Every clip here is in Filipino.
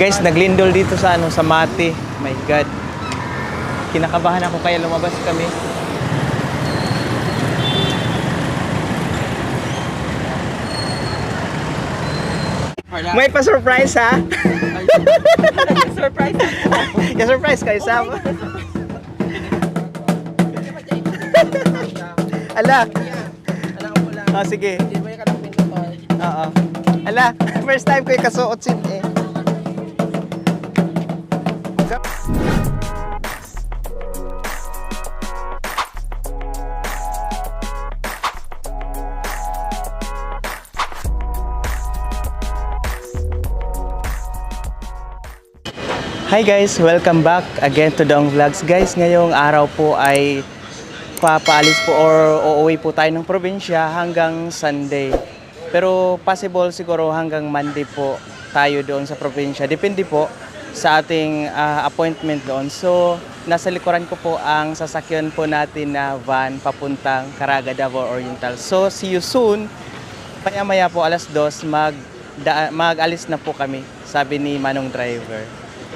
Guys, naglindol dito sa sa Mati. My God. Kinakabahan ako kaya lumabas kami. May pa-surprise ha? Surprise! Ka-surprise kayo sa Ala. Oh, sige. Oo. Ala, first time ko yung kasuot sin eh. Hi guys, welcome back again to Dong Vlogs. Guys, ngayong araw po ay papaalis po or uuwi po tayo ng probinsya hanggang Sunday. Pero possible siguro hanggang Monday po tayo doon sa probinsya. Depende po sa ating appointment doon. So, nasa likuran ko po ang sasakyan po natin na van papuntang Caraga, Davao Oriental. So, see you soon. Maya-maya po alas 2 mag-alis na po kami, sabi ni Manong driver.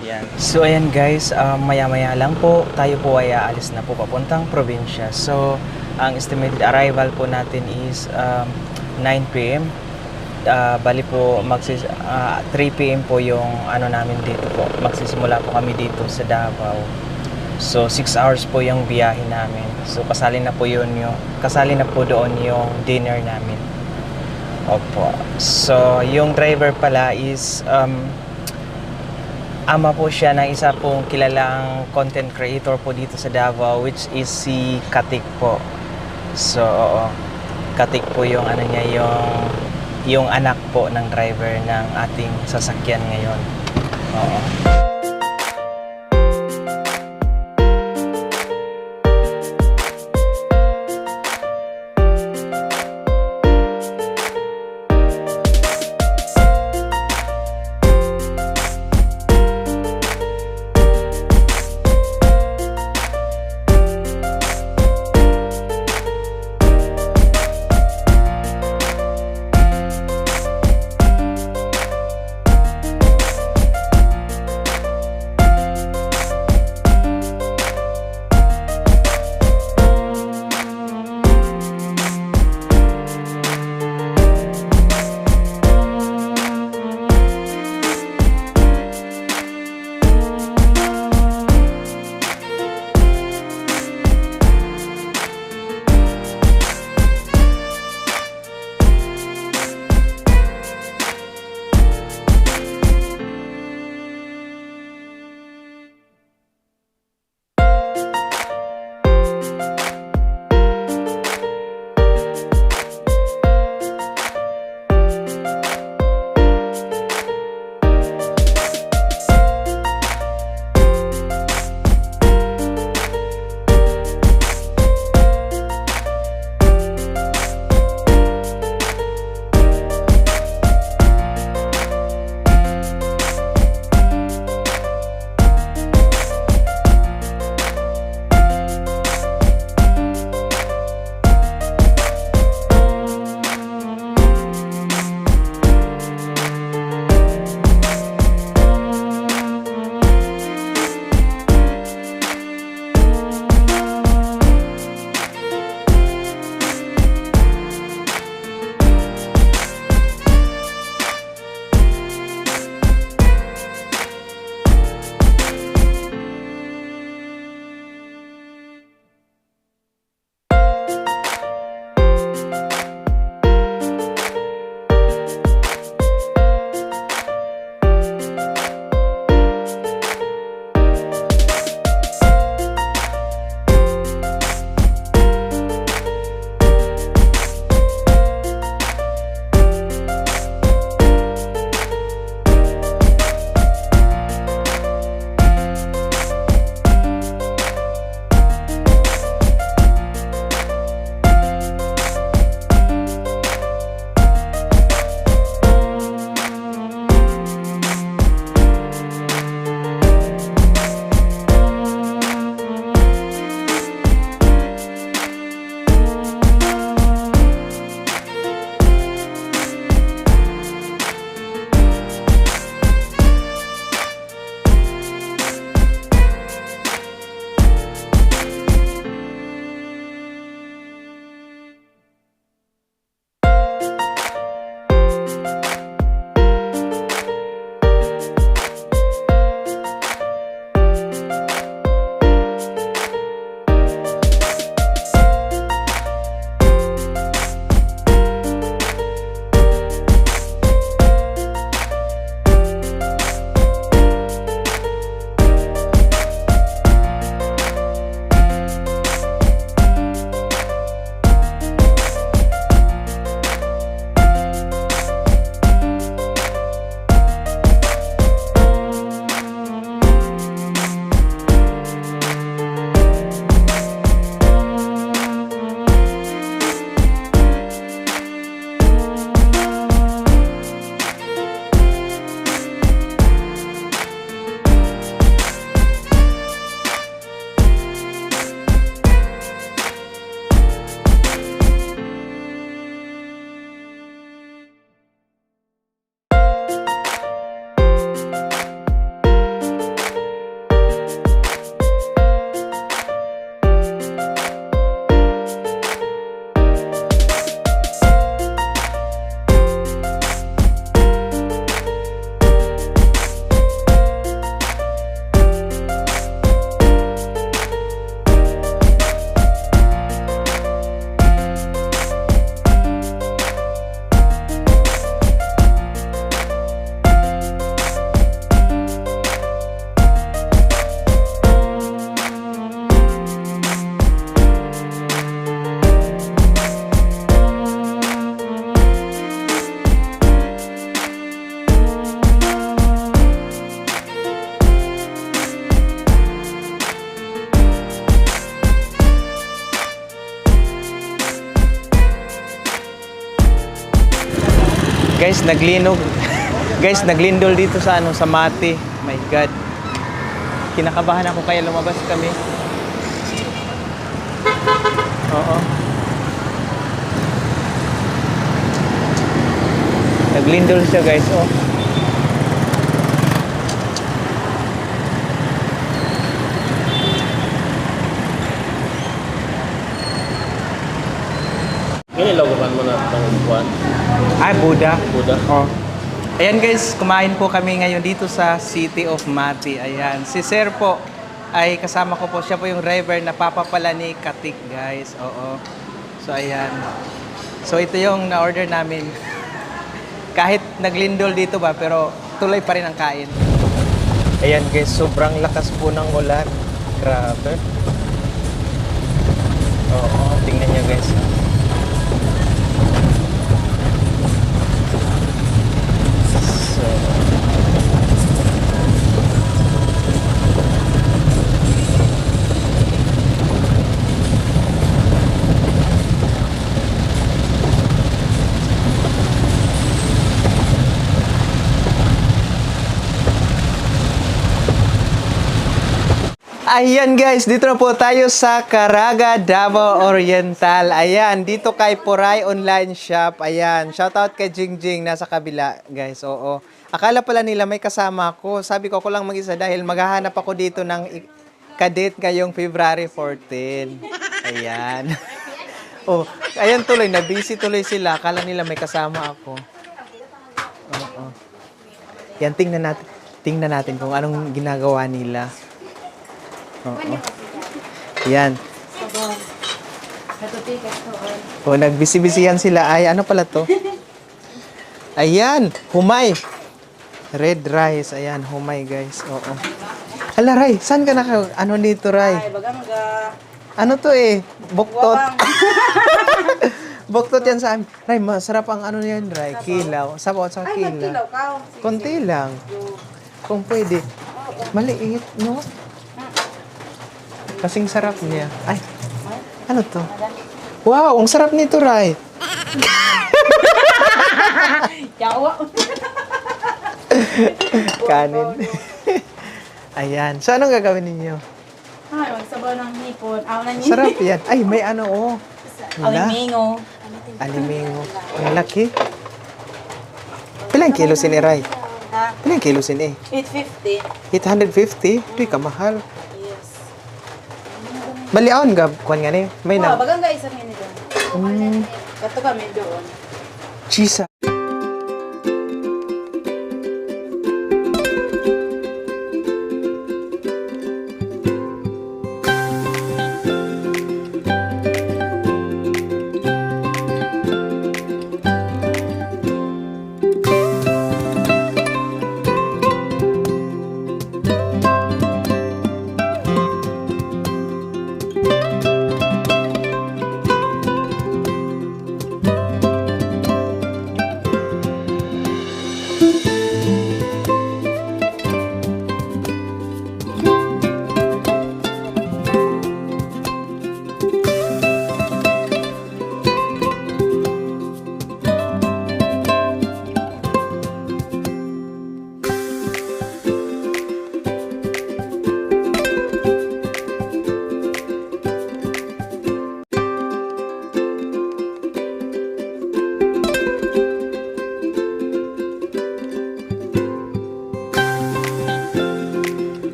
Yan. So ayan guys, maya-maya lang po tayo po ay aalis na po papuntang probinsya. So ang estimated arrival po natin is 9 PM. Bali po 3 PM po yung namin dito po. Magsisimula po kami dito sa Davao. So 6 hours po yung biyahe namin. So kasali na po doon yung dinner namin. Opo. So yung driver pala is ama po siya ng isa pong kilalang content creator po dito sa Davao, which is si Katik po. So, oo. Katik po yung yung anak po ng driver ng ating sasakyan ngayon. Oo. Guys, naglinog. Guys, naglindol dito sa sa Mati. My God. Kinakabahan ako kaya lumabas kami. Oo. Naglindol siya, guys. Oh. Ini lagukan mo na ng buwan. Ay, Buddha. Buda. Oh. Ayan guys, kumain po kami ngayon dito sa City of Mati. Ayan, si Sir po ay kasama ko po. Siya po yung driver na papapala ni Katik, guys. Oo. So ayan. So ito yung na-order namin. Kahit naglindol dito ba, pero tuloy pa rin ang kain. Ayan guys, sobrang lakas po ng ulan. Grabe. Oo, tingnan niyo guys. Ayan guys, dito na po tayo sa Caraga, Davao Oriental. Ayan, dito kay Puray Online Shop. Ayan, shoutout kay Jingjing, nasa kabila guys, oo. Akala pala nila may kasama ako. Sabi ko ako lang mag-isa dahil maghahanap ako dito ng kadate ngayong February 14. Ayan. Oh, ayan tuloy, na-busy tuloy sila. Akala nila may kasama ako. Oo. Yan, tingnan natin kung anong ginagawa nila. Oo. Yan. O, nagbisi-bisihan sila. Ay, ano pala to? Ayan, humay. Red rice. Ayan, humay guys. Oo. Hala, Ray, saan ka ano dito, Ray? Ay, bagamga. Ano to eh? Buktot. Buktot yan sa amin. Ray, masarap ang ano yan, Ray. Kilaw. Sabaw sa Ay, kilaw. magkilaw ka. Konti lang. Kung pwede. Maliit, no? Kasing sarap niya. Ay, ano to? Wow, ang sarap nito, Ray. Yawa. Kanin. Ayan. So, anong gagawin ninyo? Ay, magsabaw ng hipon. Aw na niyo. Sarap yan. Ay, may ano, oh. Alimingo. Alimingo. Ang laki. Pilang kilo sin Ray? Ha? Pilang kilo sin 850. 850? Di ka mahal. Yes. Baliaon ka, kuhan nga ni. May Oh, na. bagangga isang minute. Kato kami doon. Chisa.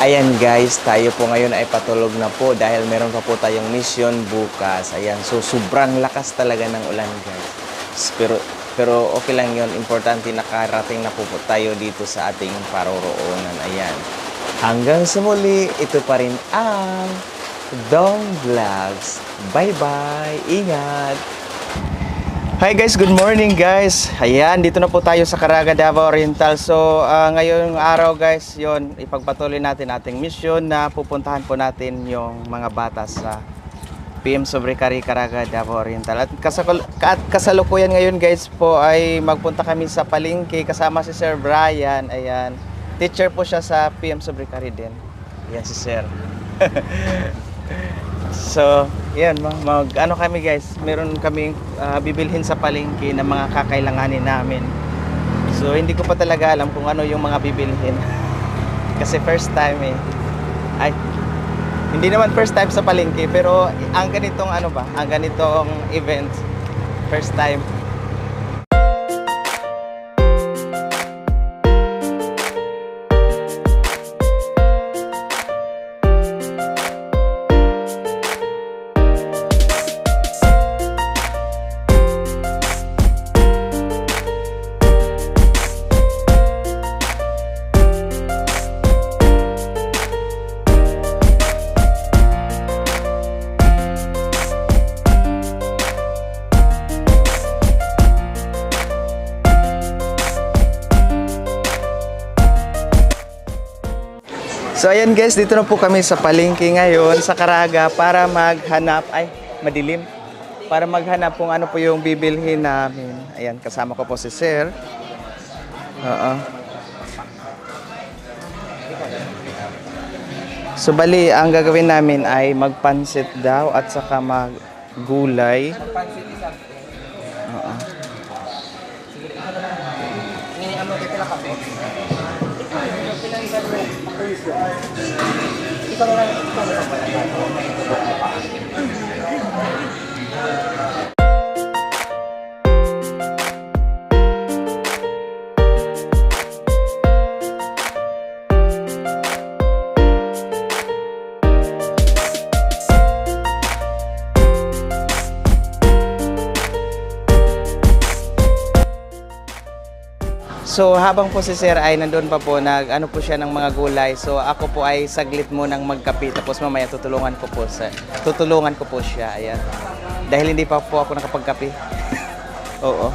Ayan guys, tayo po ngayon ay patulog na po dahil meron pa po tayong mission bukas. Ayan, so sobrang lakas talaga ng ulan guys. Pero okay lang yon, importante nakarating na po tayo dito sa ating paroroonan. Ayan. Hanggang sa muli, ito pa rin ang Dong Vlogs. Bye-bye! Ingat! Hi guys, good morning guys. Ayan, dito na po tayo sa Caraga, Davao Oriental. So, ngayong araw guys, yon ipagpatuloy natin ating mission na pupuntahan po natin yung mga bata sa PM Sobrekari, Caraga, Davao Oriental. At kasalukuyan ngayon guys po ay magpunta kami sa palengke kasama si Sir Brian. Ayan. Teacher po siya sa PM Sobricari din. Yan si Sir. So, yan, ano kami guys, meron kaming bibilhin sa palengke ng mga kakailanganin namin. So, hindi ko pa talaga alam kung ano yung mga bibilhin. Kasi first time eh. Ay, hindi naman first time sa palengke, pero ang ganitong ang ganitong event, first time. So ayan guys, dito na po kami sa palengke ngayon sa Caraga para maghanap, madilim. Para maghanap kung ano po yung bibilhin namin. Ayan, kasama ko po si Sir. Oo. So bali, ang gagawin namin ay magpansit daw at saka maggulay. Oo. So habang po si Sir ay nandun pa po, ano po siya ng mga gulay. So ako po ay saglit mo nang magkape, tapos mamaya tutulungan ko po siya. Ayan. Dahil hindi pa po ako nakapagkape. Oo.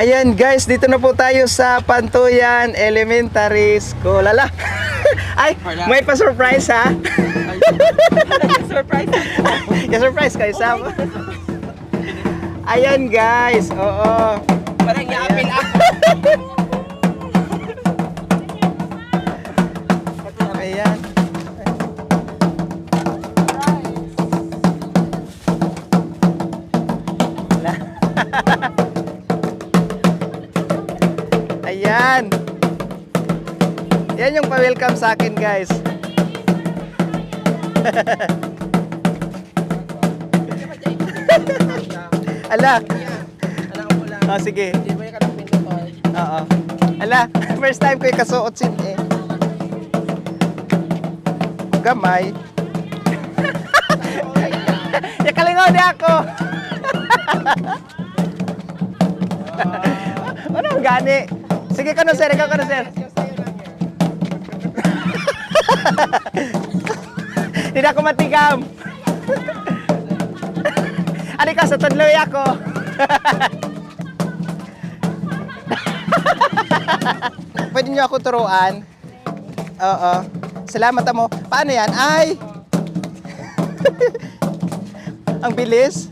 Ayan guys, dito na po tayo sa Pantuyan Elementary School. Ala. Ay, may pa-surprise ha. Surprise. Ka-surprise kayo sa. Ayan guys, oo. Parang i-apil ako. Ayan. Ayan. Yan yung pa-welcome sa akin, guys. Ala. Oh, sige. Oo. Ala, first time ko ikasuot sin eh. Gamay. Yakalingaw di ako. Ano gani? Sige ka no sir, ikaw ka no sir. Hindi na ako matigam. Ano ka sa tudloy ako? Pwede niyo ako turuan? Oo. Salamat mo. Paano yan? Ay! Ang bilis.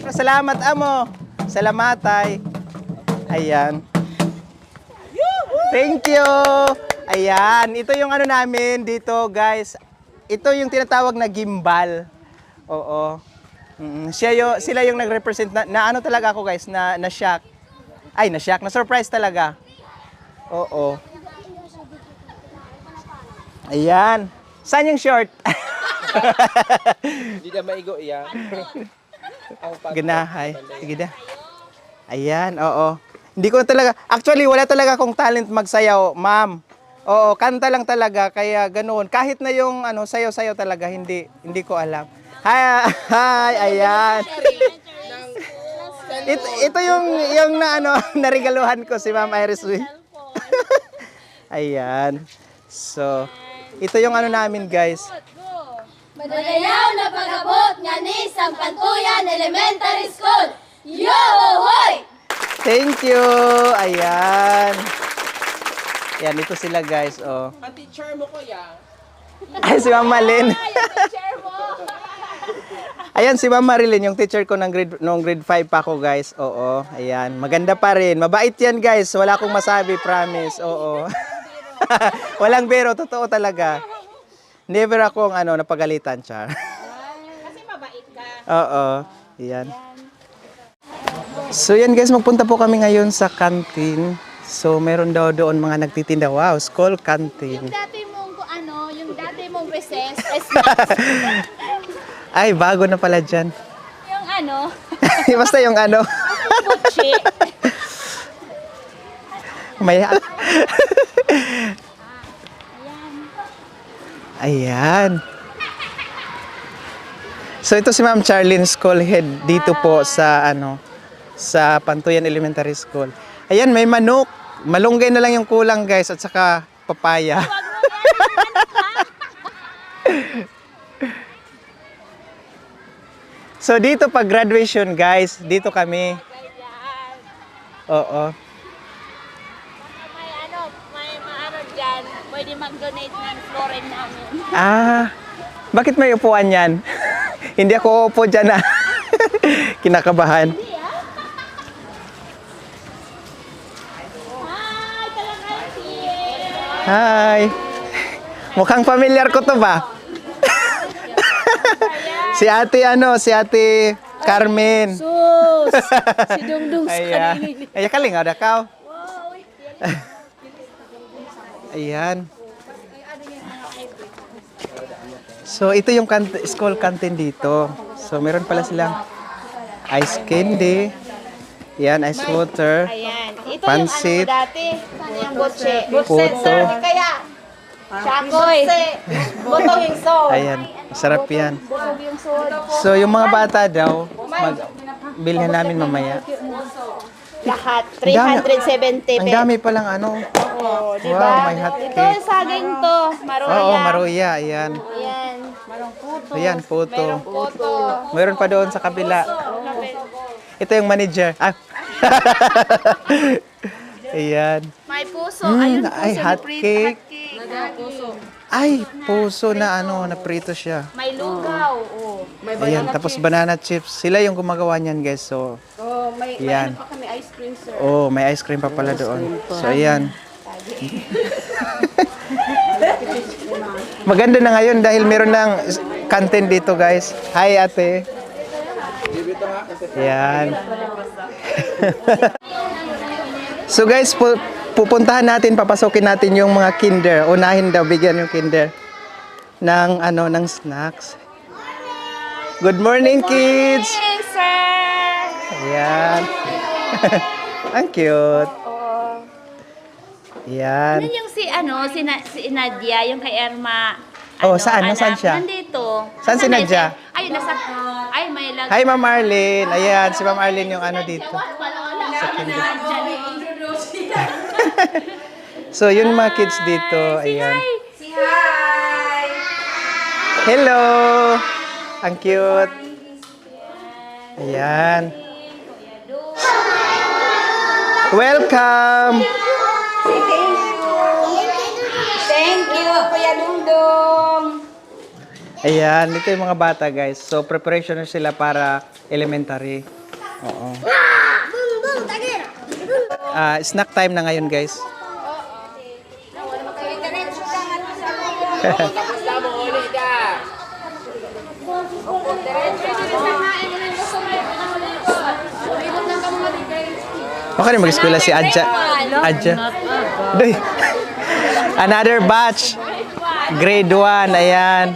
Salamat amo. Salamatay. Ayan. Thank you. Ayan. Ito yung ano namin dito, guys. Ito yung tinatawag na gimbal. Oo. Sila yung nag-represent na ano talaga ako, guys, na shock. Ay, na shock. Na surprise talaga. Oo. Ayan. Saan yung short? Hindi na maigo iya. Ganahay. Sige na. Ayan, oo. Hindi ko talaga, actually wala talaga akong talent magsayaw, ma'am. Oo, kanta lang talaga, kaya ganoon. Kahit na yung ano, sayaw-sayaw talaga, hindi ko alam. Hi, ayan. Ito yung na ano, narigaluhan ko si Ma'am Iris. Ayan. So, ito yung ano namin, guys. Madayaw na pag-abot nga ni sa Pantuyan Elementary School. Yo, hoy! Thank you. Ayan. Yan, ito sila, guys. Oh. Ang teacher mo ko ya. Ay, si Ma'am Malin. Teacher mo. Ayan, si Ma'am Marilyn, yung teacher ko nung grade 5 pa ako, guys. Oo, ayan. Maganda pa rin. Mabait yan, guys. Wala akong masabi, promise. Oo. Walang biro, totoo talaga. Never akong napagalitan siya. Kasi mabait ka. Oo, ayan. So yan guys, magpunta po kami ngayon sa canteen. So meron daw doon mga nagtitinda. Wow, school canteen. Yung dati mong recess, Ay, bago na pala dyan. yung ano, Basta yung ano. kutsi. May... Ayan. So ito si Ma'am Charlene, school head dito po sa sa Pantuyan Elementary School. Ayan, may manok. Malunggay na lang yung kulang, guys, at saka papaya. So dito pag graduation, guys, dito kami. Oo. May maano dyan, pwede mag-donate ng flooring namin. Ah, bakit may upuan yan? Hindi ako upo dyan na. Kinakabahan. Hi, Kalangati! Hi. Mukhang familiar ko to ba? Si ate Carmen. Sus! Si Dungdung sa Ayan. kanilin. Ayan, kaling ada ka. Ayan. So, ito yung school canteen dito. So, meron pala silang ice candy. Yan, ice water. Ayan. Ito Pansit. yung ano dati. Yung butse. Puto. Kaya, Chakoy. Butong yung so. Ayan, masarap yan. Butong yung so. So, yung mga bata daw, bilhin namin mamaya. Lahat. Ang 370 Ang dami palang ano. Oh, di Wow, ba? may hot Ito cake. yung saging to. Maruya. Oo, maruya. Ayan. Ayan. Ayan, puto. Puto. Meron pa doon sa kabila. Ito yung manager. Ah, Ayan. May puso. Mm, Ayun, ay, puso. hot na cake. Puso. Ay, puso na ano, na prito siya. May lugaw. Oh. May Ayan, tapos banana chips. Sila yung gumagawa niyan, guys. So, Oh, may yan. ano pa kami ice cream, sir. Oh, may ice cream pa pala doon. So, ayan. Maganda na ngayon dahil meron ng canteen dito, guys. Hi, ate. Yan. So, guys, pupuntahan natin, papasokin natin yung mga kinder. Unahin daw, bigyan yung kinder ng, ano, ng snacks. Good morning, kids! Hey, sir! Ayan. Ang cute. Ayan. Ano yung si Nadia, yung kay Irma? Oh, saan? anak? Nasaan siya? Nandito. Saan si Nadia? Ay, may lag. Hi, Ma'am Arlene. Ayan, si Ma'am Arlene yung ano dito. Sa kinder. So, yun mga kids dito. Ayan. Si hi! Hello! Ang cute. Ayan. Welcome! Thank you, Kuya Dungdung. Ayan, dito yung mga bata, guys. So, preparation na sila para elementary. Oo. Snack time na ngayon, guys. Baka rin mag-eskwela si Adja. Adja. Doy. Another batch. Grade 1. Ayan.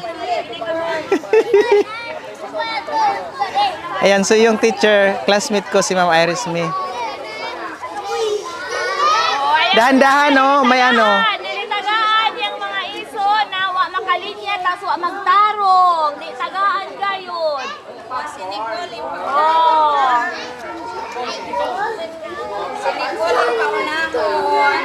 Ayan, so yung teacher, classmate ko si Ma'am Iris May. Dahan-dahan, no? May ano. Nilitagaan yung mga iso na wa makalinya tas wa magtarong. Nilitagaan gayon. Sinikuli mo. Oh. Sinikuli pa unahon.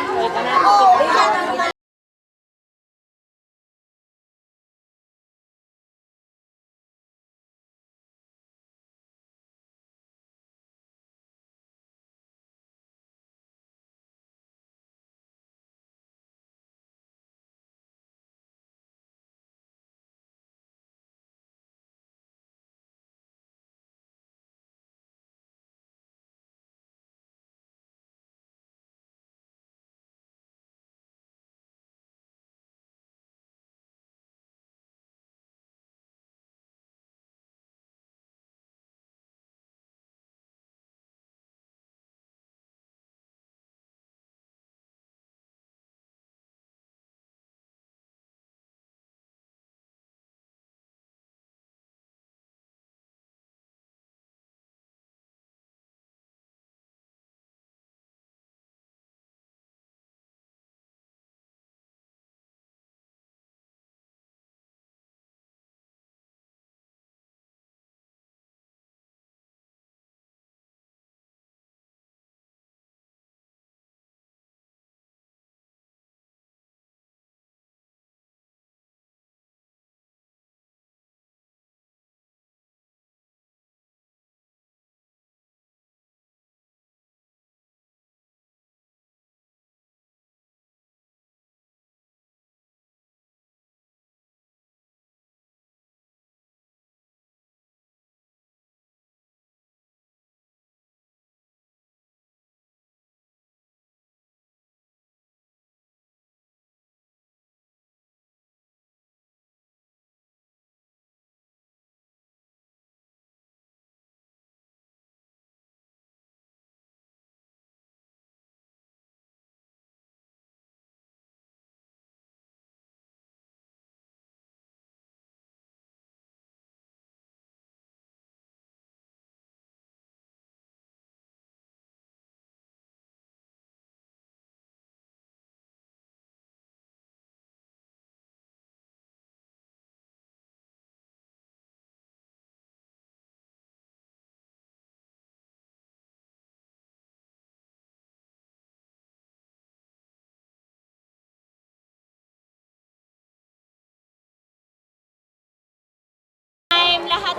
Lahat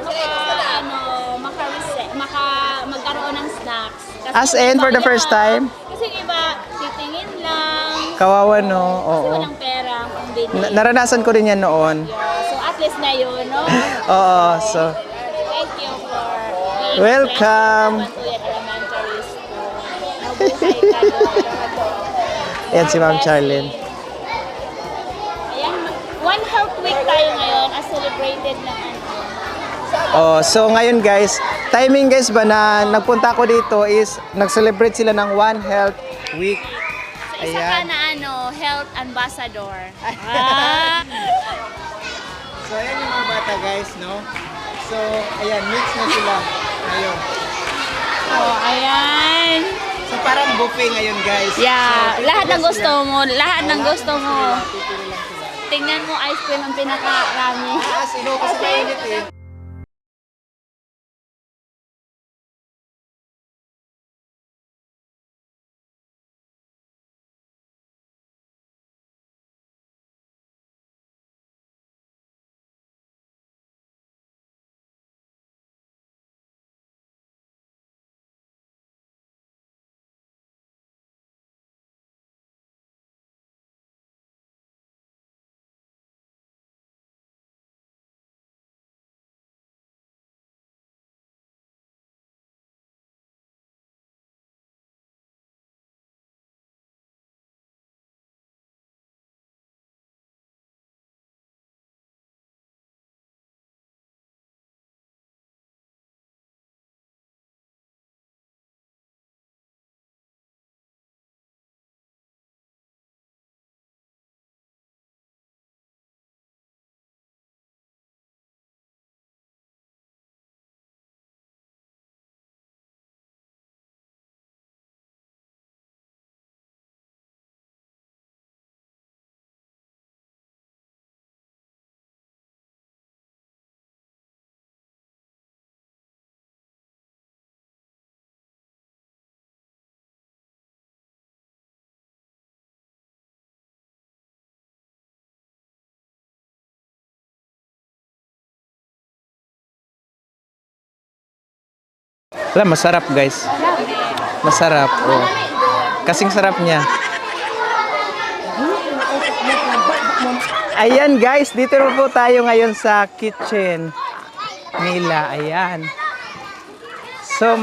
magkaroon ng snacks. Kasi As in, for the iba, first time? Kasi yung iba, titingin lang. Kawawa, no? Kasi Oo. walang pera ang bili. Naranasan ko rin yan noon. Yeah, so at least na yun, no? Oo, so... Thank you for being Welcome. Bantuyan Elementary School. Mabuhay kayo. Yan si Ma'am Charlene. Ayan, One Health Week tayo ngayon as celebrated ng ano. Oh, so ngayon guys, timing guys ba na nagpunta ko dito is nag-celebrate sila ng One Health Week. So isa ka na ano, health ambassador. So ayan yung mga bata guys, no? So ayan, mix na sila ngayon. Oh, ayan. So parang buffet ngayon guys. Yeah, So, lahat ng pipili gusto sila. mo, lahat ng gusto mo. Pipili lang sila. Tingnan mo ice cream ang pinakarami. Sino kasi mainit eh. Wala, masarap guys. Masarap, oh. Kasing sarap niya. Ayan guys, dito na po tayo ngayon sa kitchen nila. Ayan. So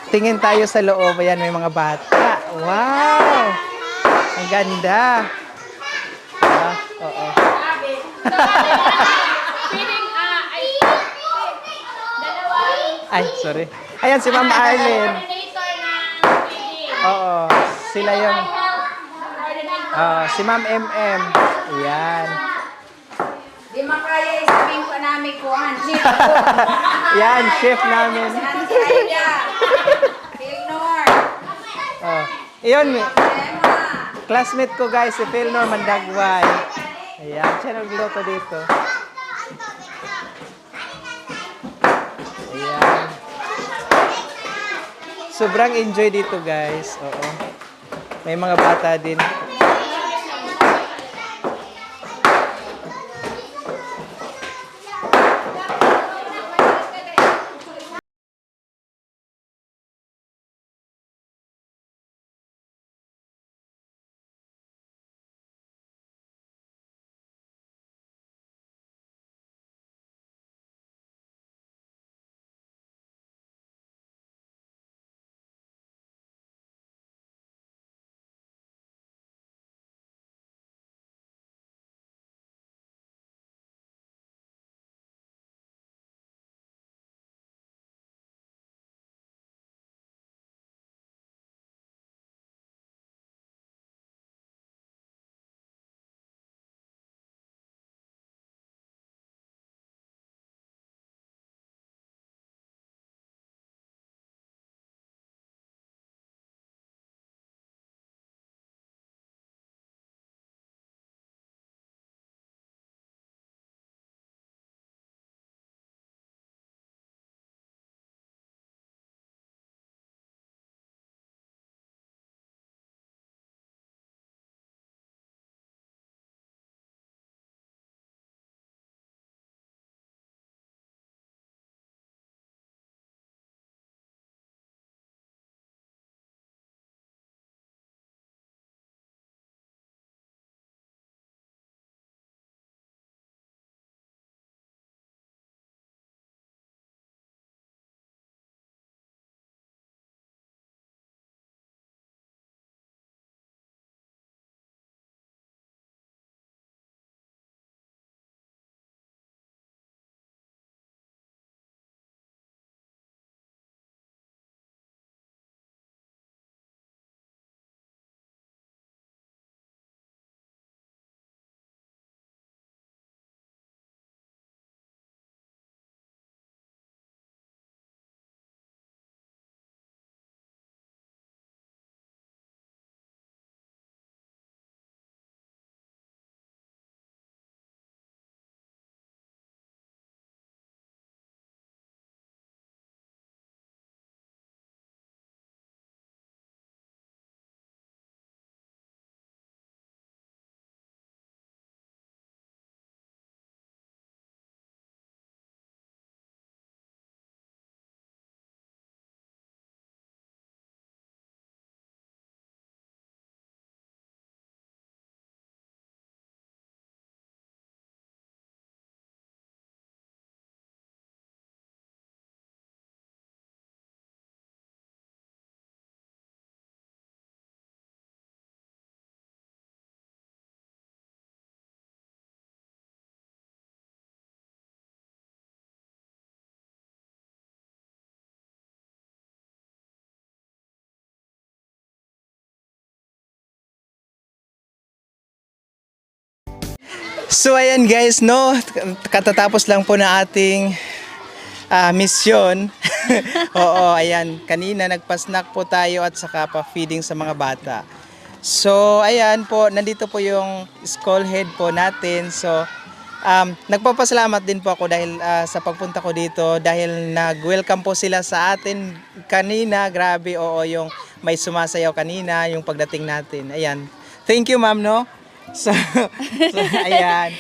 tingin tayo sa loob. Ayan, may mga bata. Wow! Ang ganda. Ah, oo. Ay, sorry. Ayan si Ma'am Arlene. Oo, sila yung si Ma'am MM. Ayan. Di makaya isipin ko namin kuhan. Yan, chef namin. Aida. Pilnor. Oh. Iyon, Emma. classmate ko guys, si Phil Norman Dagway. Ayan, siya nagluto dito. Ayan. Sobrang enjoy dito guys. Oo. May mga bata din. So ayan guys, no, katatapos lang po na ating misyon. Oo, ayan, kanina nagpa-snack po tayo at saka pa-feeding sa mga bata. So ayan po, nandito po yung school head po natin. So nagpapasalamat din po ako dahil sa pagpunta ko dito dahil nag-welcome po sila sa atin kanina. Grabe, oo, yung may sumasayaw kanina, yung pagdating natin. Ayan. Thank you, ma'am, no? So ayan.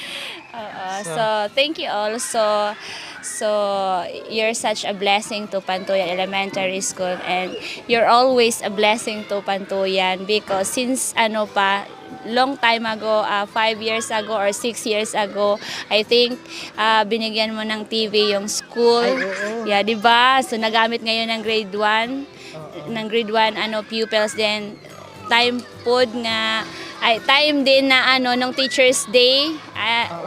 So thank you all. So you're such a blessing to Pantuyan Elementary School, and you're always a blessing to Pantuyan because since long time ago, 5 years ago or 6 years ago, I think binigyan mo ng TV yung school. Ay, oo. Yeah, 'di ba? So nagamit ngayon ng grade 1, pupils din. Time pod nga ay time din na nung Teachers Day,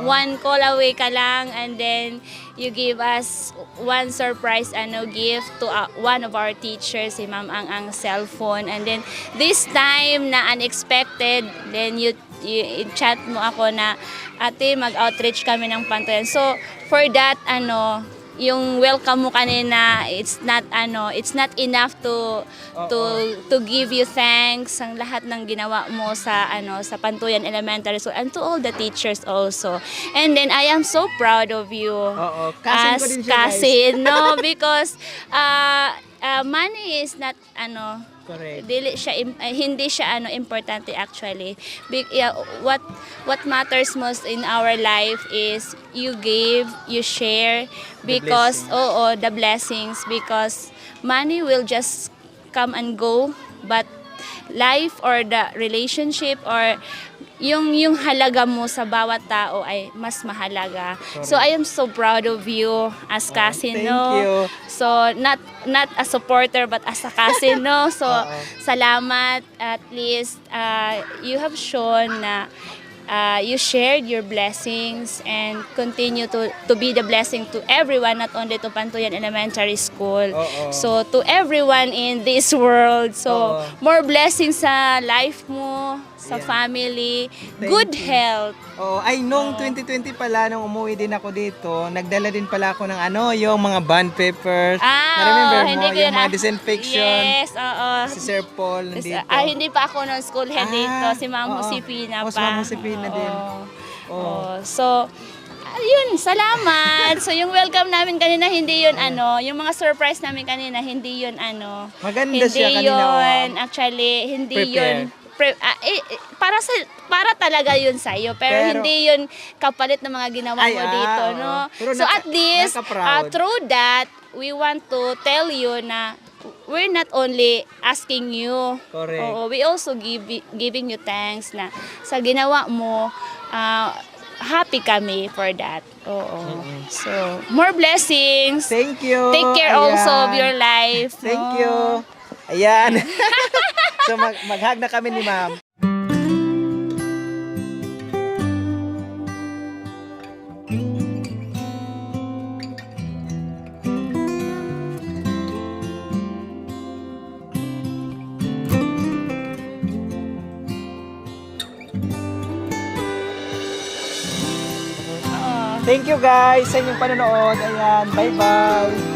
one call away ka lang and then you give us one surprise gift to one of our teachers, si Ma'am ang cellphone, and then this time na unexpected, then you chat mo ako na ate mag-outreach kami ng Pantuyan. So for that yung welcome mo kanina, it's not enough to give you thanks ang lahat ng ginawa mo sa Pantuyan Elementary School and to all the teachers also. And then I am so proud of you. Oo, cousin ko din siya, guys. cousin, no, because money is not Correct. hindi siya importante actually. What matters most in our life is you give, you share, because the blessings, because money will just come and go, but life or the relationship or yung halaga mo sa bawat tao ay mas mahalaga. So I am so proud of you as cousin, thank no? you. So not a supporter but as a cousin, no? So salamat, at least you have shown na you shared your blessings and continue to be the blessing to everyone, not only to Pantuyan Elementary School. So to everyone in this world. So more blessings sa life mo, sa family, good health. Ay nung 2020 pala nung umuwi din ako dito, nagdala din pala ako ng yung mga bond papers. Na-remember mo hindi ko yung yun mga disinfection. Yes, oo. Si Sir Paul nandito. Hindi pa ako nung school head dito, si Ma'am Josefina pa. Si Ma'am Josefina din. So ayun, salamat. So yung welcome namin kanina hindi yun yung mga surprise namin kanina hindi yun Maganda siya kanina. Hindi yun, actually, hindi Prepared. yun para talaga yun sa'yo, pero hindi yun kapalit ng mga ginawa mo dito, no? Pero So at least, naka-proud. through that, we want to tell you na we're not only asking you. Correct. We also giving you thanks na sa ginawa mo. Happy kami for that. So, more blessings. Thank you. Take care also of your life. Thank no? you. Ayan. So mag-hug na kami ni Ma'am. Thank you guys sa inyong panonood. Ayan, bye-bye.